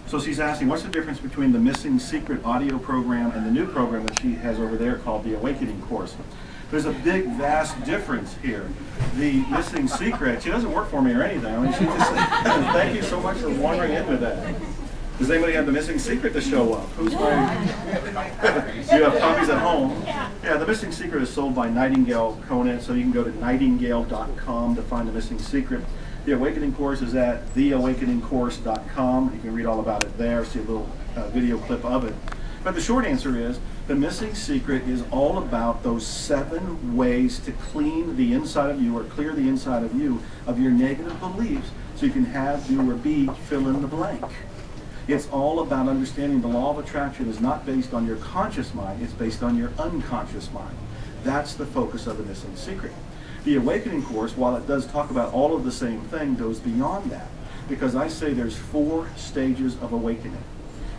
So she's asking, what's the difference between the Missing Secret audio program and the new program that she has over there called the Awakening course? There's a big, vast difference here. The Missing Secret, she doesn't work for me or anything. I mean, she just, thank you so much for wandering into that. Does anybody have the Missing Secret to show up? Who's going? You have copies at home? Yeah, the Missing Secret is sold by Nightingale Conant, so you can go to nightingale.com to find the Missing Secret. The Awakening course is at theawakeningcourse.com. You can read all about it there, see a little video clip of it. But the short answer is, the Missing Secret is all about those 7 ways to clean the inside of you, or clear the inside of you, of your negative beliefs, so you can have, do, or be, fill in the blank. It's all about understanding the law of attraction is not based on your conscious mind, it's based on your unconscious mind. That's the focus of the Missing Secret. The Awakening course, while it does talk about all of the same thing, goes beyond that. Because I say there's 4 stages of awakening.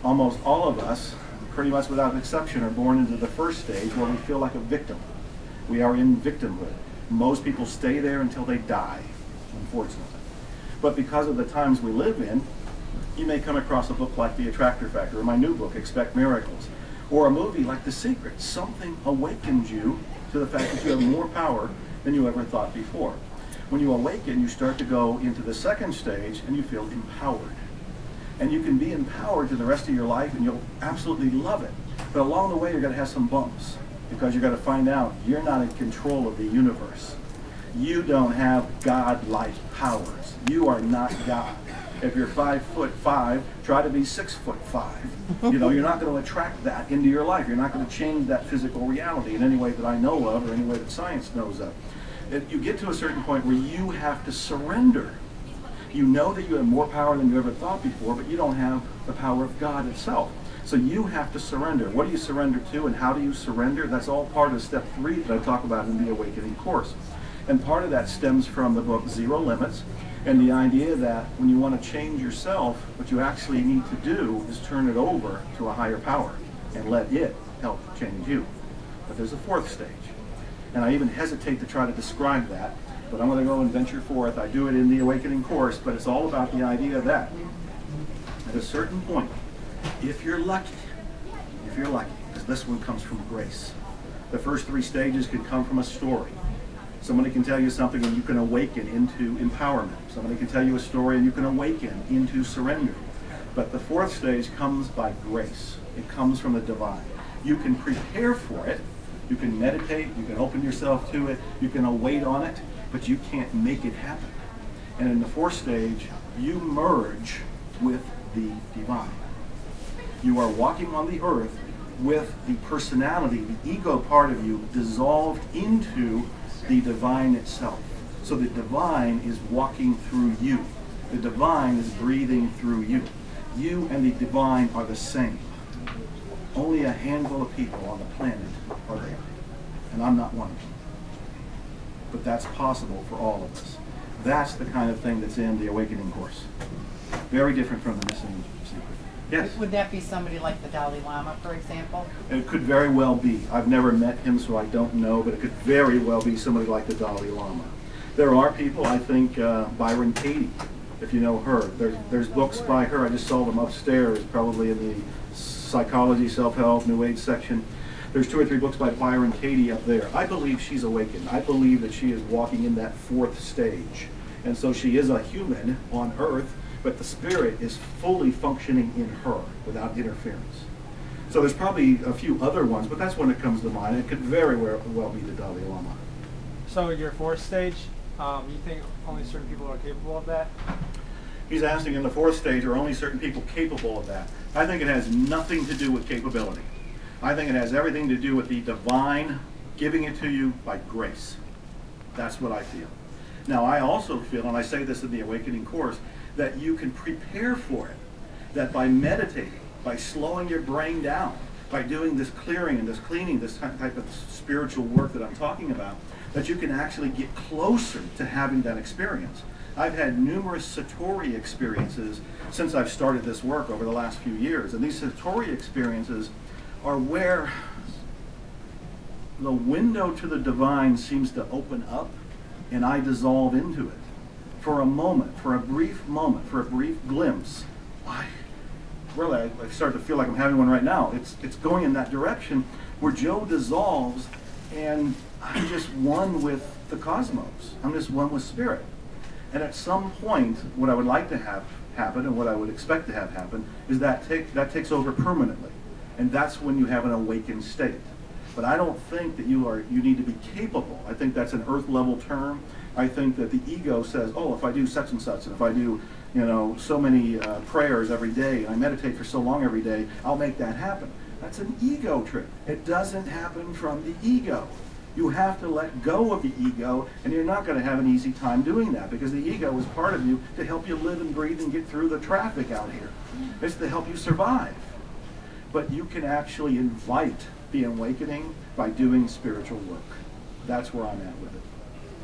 Almost all of us, pretty much without exception, are born into the first stage where we feel like a victim. We are in victimhood. Most people stay there until they die, unfortunately. But because of the times we live in, you may come across a book like The Attractor Factor, or my new book, Expect Miracles, or a movie like The Secret. Something awakens you to the fact that you have more power than you ever thought before. When you awaken, you start to go into the second stage and you feel empowered. And you can be empowered to the rest of your life and you'll absolutely love it. But along the way, you're going to have some bumps because you're going to find out you're not in control of the universe. You don't have God-like powers. You are not God. If you're 5'5", try to be 6'5". You know, you're not going to attract that into your life. You're not going to change that physical reality in any way that I know of or any way that science knows of. If you get to a certain point where you have to surrender. You know that you have more power than you ever thought before, but you don't have the power of God itself. So you have to surrender. What do you surrender to and how do you surrender? That's all part of step 3 that I talk about in the Awakening course. And part of that stems from the book Zero Limits, and the idea that when you want to change yourself, what you actually need to do is turn it over to a higher power and let it help change you. But there's a 4th stage. And I even hesitate to try to describe that, but I'm going to go and venture forth. I do it in the Awakening course, but it's all about the idea that at a certain point, if you're lucky, because this one comes from grace. The first 3 stages can come from a story. Somebody can tell you something and you can awaken into empowerment. Somebody can tell you a story and you can awaken into surrender. But the 4th stage comes by grace. It comes from the divine. You can prepare for it. You can meditate. You can open yourself to it. You can await on it. But you can't make it happen. And in the 4th stage, you merge with the divine. You are walking on the earth with the personality, the ego part of you, dissolved into the divine itself. So the divine is walking through you. The divine is breathing through you. You and the divine are the same. Only a handful of people on the planet are there. And I'm not one of them. But that's possible for all of us. That's the kind of thing that's in the Awakening course. Very different from the Missing Secret. Yes? Would that be somebody like the Dalai Lama, for example? It could very well be. I've never met him, so I don't know, but it could very well be somebody like the Dalai Lama. There are people, I think, Byron Katie, if you know her. There's books by her. I just saw them upstairs, probably in the psychology, self-help, New Age section. There's 2 or 3 books by Byron Katie up there. I believe she's awakened. I believe that she is walking in that 4th stage. And so she is a human on earth, but the spirit is fully functioning in her without interference. So there's probably a few other ones, but that's one that comes to mind. It could very well be the Dalai Lama. So your 4th stage, you think only certain people are capable of that? He's asking in the 4th stage, are only certain people capable of that? I think it has nothing to do with capability. I think it has everything to do with the divine giving it to you by grace. That's what I feel. Now, I also feel, and I say this in the Awakening course, that you can prepare for it. That by meditating, by slowing your brain down, by doing this clearing and this cleaning, this type of spiritual work that I'm talking about, that you can actually get closer to having that experience. I've had numerous Satori experiences since I've started this work over the last few years. And these Satori experiences are where the window to the divine seems to open up and I dissolve into it. For a moment, for a brief glimpse, really, I start to feel like I'm having one right now. It's going in that direction where Joe dissolves, and I'm just one with the cosmos. I'm just one with spirit. And at some point, what I would like to have happen, and what I would expect to have happen, is that takes over permanently, and that's when you have an awakened state. But I don't think that you need to be capable. I think that's an earth level term. I think that the ego says, oh, if I do such and such, and if I do, so many prayers every day, and I meditate for so long every day, I'll make that happen. That's an ego trip. It doesn't happen from the ego. You have to let go of the ego, and you're not going to have an easy time doing that, because the ego is part of you to help you live and breathe and get through the traffic out here. It's to help you survive. But you can actually invite the awakening by doing spiritual work. That's where I'm at with it.